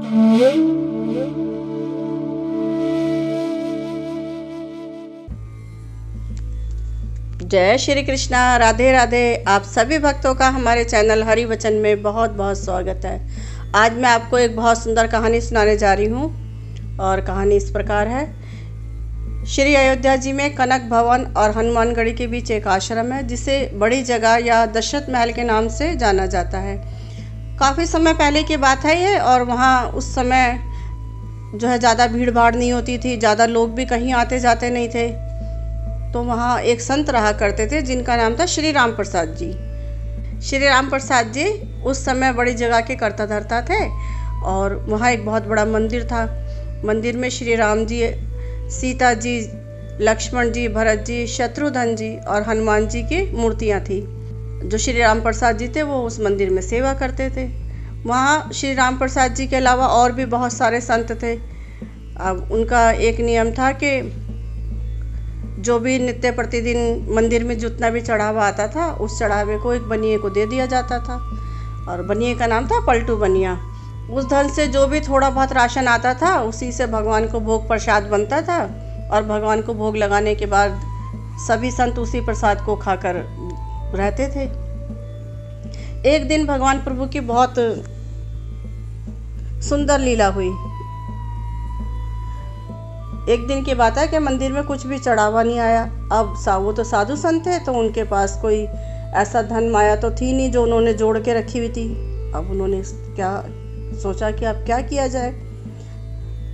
जय श्री कृष्णा, राधे राधे। आप सभी भक्तों का हमारे चैनल हरि वचन में बहुत बहुत स्वागत है। आज मैं आपको एक बहुत सुंदर कहानी सुनाने जा रही हूँ और कहानी इस प्रकार है। श्री अयोध्या जी में कनक भवन और हनुमानगढ़ी के बीच एक आश्रम है जिसे बड़ी जगह या दशरथ महल के नाम से जाना जाता है। काफ़ी समय पहले की बात है ये, और वहाँ उस समय जो है ज़्यादा भीड़ भाड़ नहीं होती थी, ज़्यादा लोग भी कहीं आते जाते नहीं थे। तो वहाँ एक संत रहा करते थे जिनका नाम था श्री राम प्रसाद जी। श्री राम प्रसाद जी उस समय बड़ी जगह के कर्ता धर्ता थे और वहाँ एक बहुत बड़ा मंदिर था। मंदिर में श्री राम जी, सीता जी, लक्ष्मण जी, भरत जी, शत्रुघ्न जी और हनुमान जी की मूर्तियाँ थी। जो श्री राम प्रसाद जी थे वो उस मंदिर में सेवा करते थे। वहाँ श्री राम प्रसाद जी के अलावा और भी बहुत सारे संत थे। अब उनका एक नियम था कि जो भी नित्य प्रतिदिन मंदिर में जितना भी चढ़ावा आता था उस चढ़ावे को एक बनिए को दे दिया जाता था, और बनिए का नाम था पलटू बनिया। उस धन से जो भी थोड़ा बहुत राशन आता था उसी से भगवान को भोग प्रसाद बनता था, और भगवान को भोग लगाने के बाद सभी संत उसी प्रसाद को खाकर रहते थे। एक दिन भगवान प्रभु की बहुत सुंदर लीला हुई। एक दिन की बात है कि मंदिर में कुछ भी चढ़ावा नहीं आया। अब वो तो साधु संत थे, तो उनके पास कोई ऐसा धन माया तो थी नहीं जो उन्होंने जोड़ के रखी हुई थी। अब उन्होंने क्या सोचा कि अब क्या किया जाए।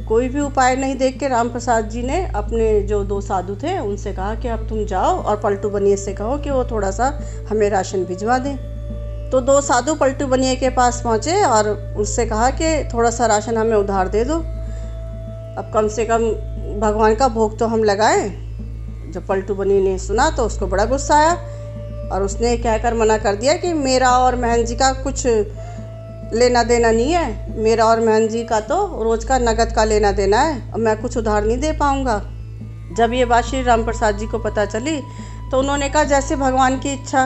कोई भी उपाय नहीं देख के राम प्रसाद जी ने अपने जो दो साधु थे उनसे कहा कि अब तुम जाओ और पलटू बनिए से कहो कि वो थोड़ा सा हमें राशन भिजवा दें। तो दो साधु पलटू बनिए के पास पहुँचे और उससे कहा कि थोड़ा सा राशन हमें उधार दे दो, अब कम से कम भगवान का भोग तो हम लगाएं। जब पलटू बनी ने सुना तो उसको बड़ा गुस्सा आया और उसने कहकर मना कर दिया कि मेरा और महन जी का कुछ लेना देना नहीं है, मेरा और महन जी का तो रोज़ का नगद का लेना देना है, अब मैं कुछ उधार नहीं दे पाऊँगा। जब ये बात श्री राम प्रसाद जी को पता चली तो उन्होंने कहा जैसे भगवान की इच्छा,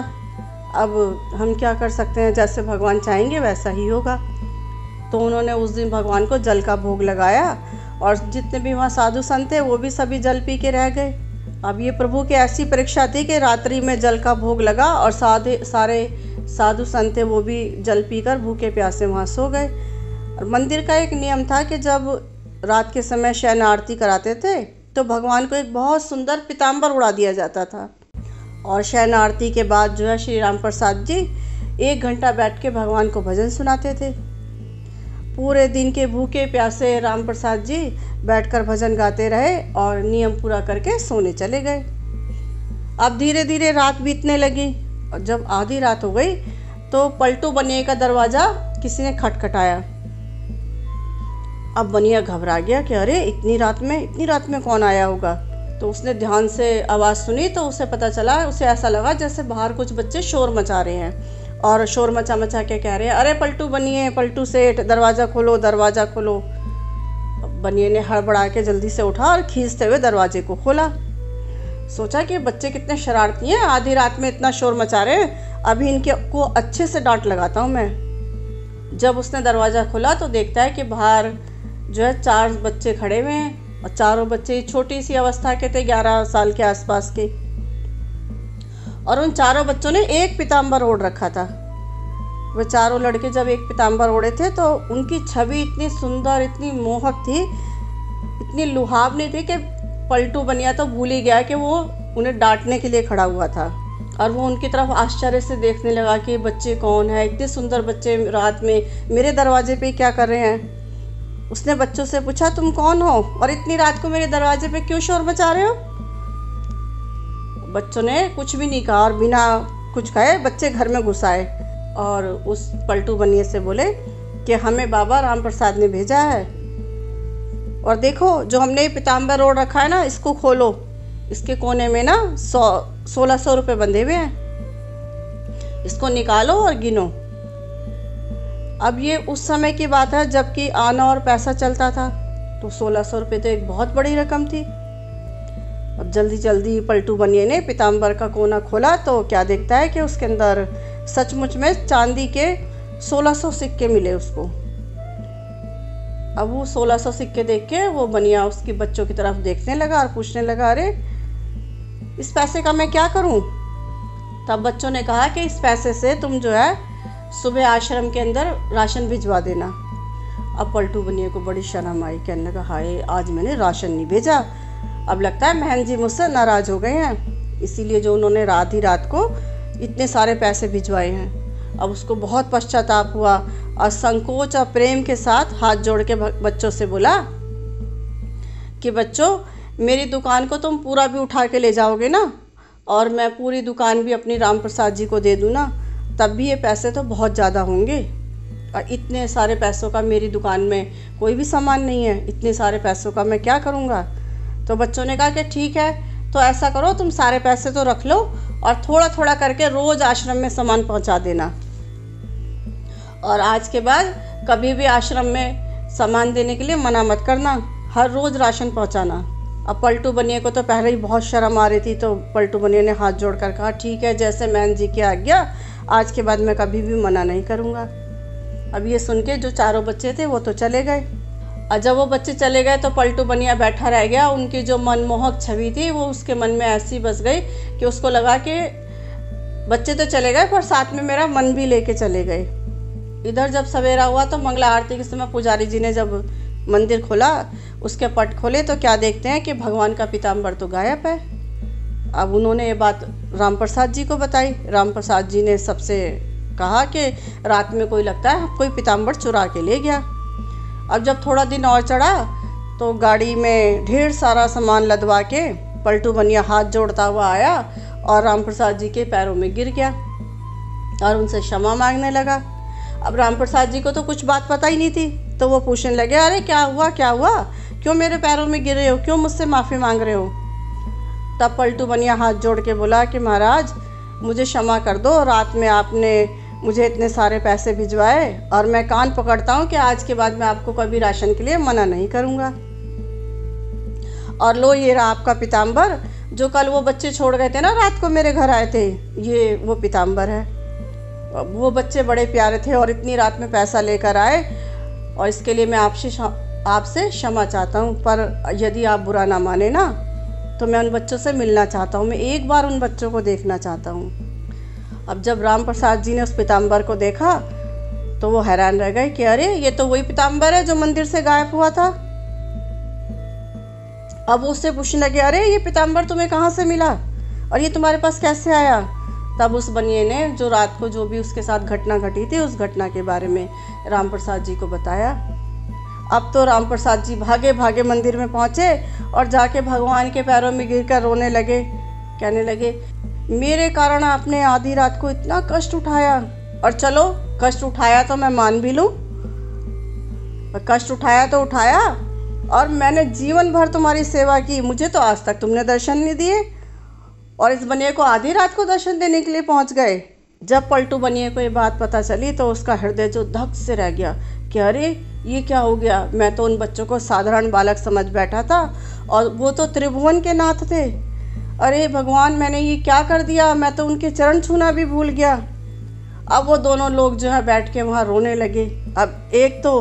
अब हम क्या कर सकते हैं, जैसे भगवान चाहेंगे वैसा ही होगा। तो उन्होंने उस दिन भगवान को जल का भोग लगाया और जितने भी वहाँ साधु संत थे वो भी सभी जल पी के रह गए। अब ये प्रभु की ऐसी परीक्षा थी कि रात्रि में जल का भोग लगा और सारे साधु संत थे वो भी जल पीकर भूखे प्यासे वहाँ सो गए। और मंदिर का एक नियम था कि जब रात के समय शयन आरती कराते थे तो भगवान को एक बहुत सुंदर पीताम्बर उड़ा दिया जाता था, और शयन आरती के बाद जो है श्री राम प्रसाद जी 1 घंटा बैठ के भगवान को भजन सुनाते थे। पूरे दिन के भूखे प्यासे राम प्रसाद जी बैठकर भजन गाते रहे और नियम पूरा करके सोने चले गए। अब धीरे धीरे रात बीतने लगी और जब आधी रात हो गई तो पलटू बनिए का दरवाज़ा किसी ने खटखटाया। अब बनिया घबरा गया कि अरे इतनी रात में कौन आया होगा। तो उसने ध्यान से आवाज़ सुनी तो उसे पता चला, उसे ऐसा लगा जैसे बाहर कुछ बच्चे शोर मचा रहे हैं और शोर मचा मचा के कह रहे हैं अरे पलटू बनिए, पलटू सेठ, दरवाज़ा खोलो, दरवाज़ा खोलो। बनिए ने हड़बड़ा के जल्दी से उठा और खींचते हुए दरवाजे को खोला। सोचा कि बच्चे कितने शरारती हैं, आधी रात में इतना शोर मचा रहे हैं, अभी इनके को अच्छे से डांट लगाता हूँ मैं। जब उसने दरवाज़ा खोला तो देखता है कि बाहर जो है 4 बच्चे खड़े हुए हैं और चारों बच्चे छोटी सी अवस्था के थे, 11 साल के आसपास के, और उन चारों बच्चों ने एक पीताम्बर ओढ़ रखा था। वो चारों लड़के जब एक पीताम्बर ओढ़े थे तो उनकी छवि इतनी सुंदर, इतनी मोहक थी, इतनी लुभावनी थी कि पलटू बनिया तो भूल ही गया कि वो उन्हें डांटने के लिए खड़ा हुआ था। और वो उनकी तरफ आश्चर्य से देखने लगा कि बच्चे कौन है, इतने सुंदर बच्चे रात में मेरे दरवाजे पे क्या कर रहे हैं। उसने बच्चों से पूछा तुम कौन हो और इतनी रात को मेरे दरवाजे पे क्यों शोर मचा रहे हो। बच्चों ने कुछ भी नहीं कहा और बिना कुछ कहे बच्चे घर में घुस आए और उस पलटू बनिए से बोले कि हमें बाबा राम प्रसाद ने भेजा है, और देखो जो हमने पीताम्बर ओढ़ रखा है ना, इसको खोलो, इसके कोने में ना 1600 रुपये बंधे हुए हैं, इसको निकालो और गिनो। अब ये उस समय की बात है जबकि आना और पैसा चलता था, तो 1600 रुपये तो एक बहुत बड़ी रकम थी। अब जल्दी जल्दी पलटू बनिए ने पीताम्बर का कोना खोला तो क्या देखता है कि उसके अंदर सचमुच में चांदी के 1600 सिक्के मिले उसको। अब वो 1600 सिक्के देख के वो बनिया उसकी बच्चों की तरफ देखने लगा और पूछने लगा, अरे इस पैसे का मैं क्या करूं? तब बच्चों ने कहा कि इस पैसे से तुम जो है सुबह आश्रम के अंदर राशन भिजवा देना। अब पलटू बनिया को बड़ी शर्म आई, कहने लगा, हाय आज मैंने राशन नहीं भेजा, अब लगता है महन जी मुझसे नाराज़ हो गए हैं, इसीलिए जो उन्होंने रात ही रात को इतने सारे पैसे भिजवाए हैं। अब उसको बहुत पश्चाताप हुआ और संकोच और प्रेम के साथ हाथ जोड़ के बच्चों से बोला कि बच्चों, मेरी दुकान को तुम पूरा भी उठा के ले जाओगे ना, और मैं पूरी दुकान भी अपनी राम प्रसाद जी को दे दूँ ना, तब भी ये पैसे तो बहुत ज़्यादा होंगे, और इतने सारे पैसों का मेरी दुकान में कोई भी सामान नहीं है, इतने सारे पैसों का मैं क्या करूँगा? तो बच्चों ने कहा कि ठीक है, तो ऐसा करो, तुम सारे पैसे तो रख लो और थोड़ा थोड़ा करके रोज़ आश्रम में सामान पहुँचा देना, और आज के बाद कभी भी आश्रम में सामान देने के लिए मना मत करना, हर रोज़ राशन पहुँचाना। अब पलटू बनिया को तो पहले ही बहुत शर्म आ रही थी, तो पलटू बनिया ने हाथ जोड़कर कहा, ठीक है, जैसे महन जी की आज्ञा, आज के बाद मैं कभी भी मना नहीं करूँगा। अब ये सुन के जो चारों बच्चे थे वो तो चले गए, और जब वो बच्चे चले गए तो पलटू बनिया बैठा रह गया। उनकी जो मनमोहक छवि थी वो उसके मन में ऐसी बस गई कि उसको लगा कि बच्चे तो चले गए पर साथ में मेरा मन भी लेके चले गए। इधर जब सवेरा हुआ तो मंगला आरती के समय पुजारी जी ने जब मंदिर खोला, उसके पट खोले तो क्या देखते हैं कि भगवान का पीताम्बर तो गायब है। अब उन्होंने ये बात राम प्रसाद जी को बताई। राम प्रसाद जी ने सबसे कहा कि रात में कोई लगता है कोई पीताम्बर चुरा के ले गया। अब जब थोड़ा दिन और चढ़ा तो गाड़ी में ढेर सारा सामान लदवा के पलटू बनिया हाथ जोड़ता हुआ आया और राम प्रसाद जी के पैरों में गिर गया और उनसे क्षमा मांगने लगा। अब राम प्रसाद जी को तो कुछ बात पता ही नहीं थी, तो वो पूछने लगे, अरे क्या हुआ, क्यों मेरे पैरों में गिर रहे हो, क्यों मुझसे माफ़ी मांग रहे हो? तब पलटू बनिया हाथ जोड़ के बोला कि महाराज मुझे क्षमा कर दो, रात में आपने मुझे इतने सारे पैसे भिजवाए और मैं कान पकड़ता हूँ कि आज के बाद मैं आपको कभी राशन के लिए मना नहीं करूँगा। और लो ये रहा आपका पीताम्बर, जो कल वो बच्चे छोड़ गए थे ना, रात को मेरे घर आए थे, ये वो पीताम्बर है। वो बच्चे बड़े प्यारे थे और इतनी रात में पैसा लेकर आए, और इसके लिए मैं आपसे क्षमा चाहता हूँ, पर यदि आप बुरा ना माने ना तो मैं उन बच्चों से मिलना चाहता हूँ, मैं एक बार उन बच्चों को देखना चाहता हूँ। अब जब राम प्रसाद जी ने उस पीताम्बर को देखा तो वो हैरान रह गए कि अरे ये तो वही पीताम्बर है जो मंदिर से गायब हुआ था। अब वो उससे पूछने लगे, अरे ये पीताम्बर तुम्हें कहाँ से मिला और ये तुम्हारे पास कैसे आया? तब उस बनिए ने जो रात को जो भी उसके साथ घटना घटी थी उस घटना के बारे में राम प्रसाद जी को बताया। अब तो राम प्रसाद जी भागे भागे मंदिर में पहुँचे और जाके भगवान के पैरों में गिरकर रोने लगे, कहने लगे, मेरे कारण आपने आधी रात को इतना कष्ट उठाया, और चलो कष्ट उठाया तो मैं मान भी लूँ, कष्ट उठाया तो उठाया, और मैंने जीवन भर तुम्हारी सेवा की, मुझे तो आज तक तुमने दर्शन नहीं दिए, और इस बनिए को आधी रात को दर्शन देने के लिए पहुंच गए। जब पलटू बनिए को ये बात पता चली तो उसका हृदय जो धक से रह गया कि अरे ये क्या हो गया, मैं तो उन बच्चों को साधारण बालक समझ बैठा था और वो तो त्रिभुवन के नाथ थे। अरे भगवान, मैंने ये क्या कर दिया, मैं तो उनके चरण छूना भी भूल गया। अब वो दोनों लोग जो है बैठ के वहाँ रोने लगे। अब एक तो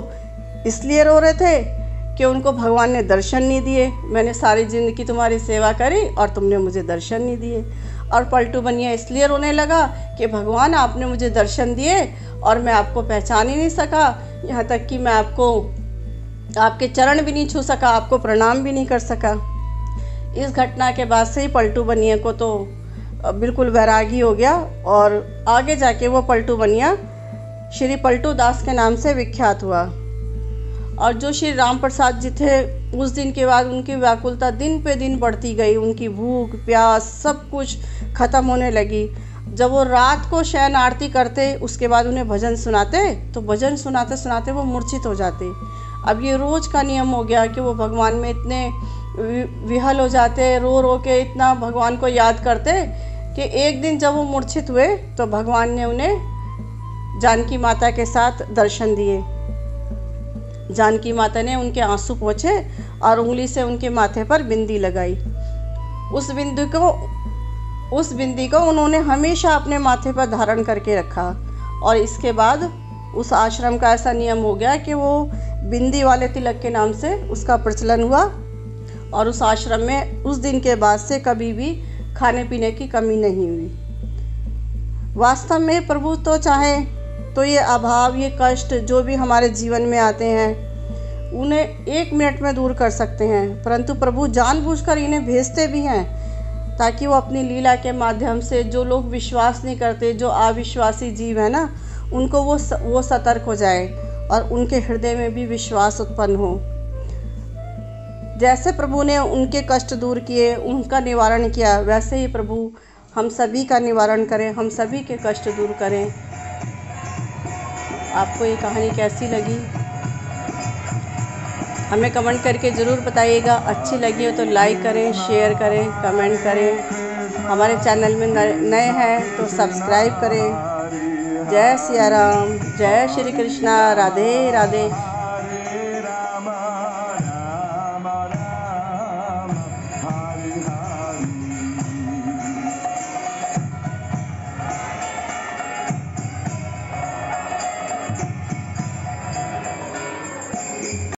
इसलिए रो रहे थे कि उनको भगवान ने दर्शन नहीं दिए, मैंने सारी ज़िंदगी तुम्हारी सेवा करी और तुमने मुझे दर्शन नहीं दिए। और पलटू बनिया इसलिए रोने लगा कि भगवान आपने मुझे दर्शन दिए और मैं आपको पहचान ही नहीं सका, यहाँ तक कि मैं आपके चरण भी नहीं छू सका, आपको प्रणाम भी नहीं कर सका। इस घटना के बाद से ही पलटू बनिया को तो बिल्कुल वैरागी हो गया और आगे जाके वो पलटू बनिया श्री पलटू दास के नाम से विख्यात हुआ। और जो श्री राम प्रसाद जी थे, उस दिन के बाद उनकी व्याकुलता दिन पे दिन बढ़ती गई, उनकी भूख प्यास सब कुछ ख़त्म होने लगी। जब वो रात को शयन आरती करते, उसके बाद उन्हें भजन सुनाते, तो भजन सुनाते सुनाते वो मूर्छित हो जाते। अब ये रोज़ का नियम हो गया कि वो भगवान में इतने विहल हो जाते, रो रो के इतना भगवान को याद करते कि एक दिन जब वो मूर्छित हुए तो भगवान ने उन्हें जानकी माता के साथ दर्शन दिए। जानकी माता ने उनके आंसू पोंछे और उंगली से उनके माथे पर बिंदी लगाई। उस बिंदी को उन्होंने हमेशा अपने माथे पर धारण करके रखा। और इसके बाद उस आश्रम का ऐसा नियम हो गया कि वो बिंदी वाले तिलक के नाम से उसका प्रचलन हुआ और उस आश्रम में उस दिन के बाद से कभी भी खाने पीने की कमी नहीं हुई। वास्तव में प्रभु तो चाहे तो ये अभाव, ये कष्ट जो भी हमारे जीवन में आते हैं उन्हें 1 मिनट में दूर कर सकते हैं, परंतु प्रभु जानबूझकर इन्हें भेजते भी हैं ताकि वो अपनी लीला के माध्यम से जो लोग विश्वास नहीं करते, जो अविश्वासी जीव है ना, उनको वो सतर्क हो जाए और उनके हृदय में भी विश्वास उत्पन्न हो। जैसे प्रभु ने उनके कष्ट दूर किए, उनका निवारण किया, वैसे ही प्रभु हम सभी का निवारण करें, हम सभी के कष्ट दूर करें। आपको ये कहानी कैसी लगी हमें कमेंट करके ज़रूर बताइएगा। अच्छी लगी हो तो लाइक करें, शेयर करें, कमेंट करें। हमारे चैनल में नए हैं तो सब्सक्राइब करें। जय सिया राम, जय श्री कृष्णा, राधे राधे।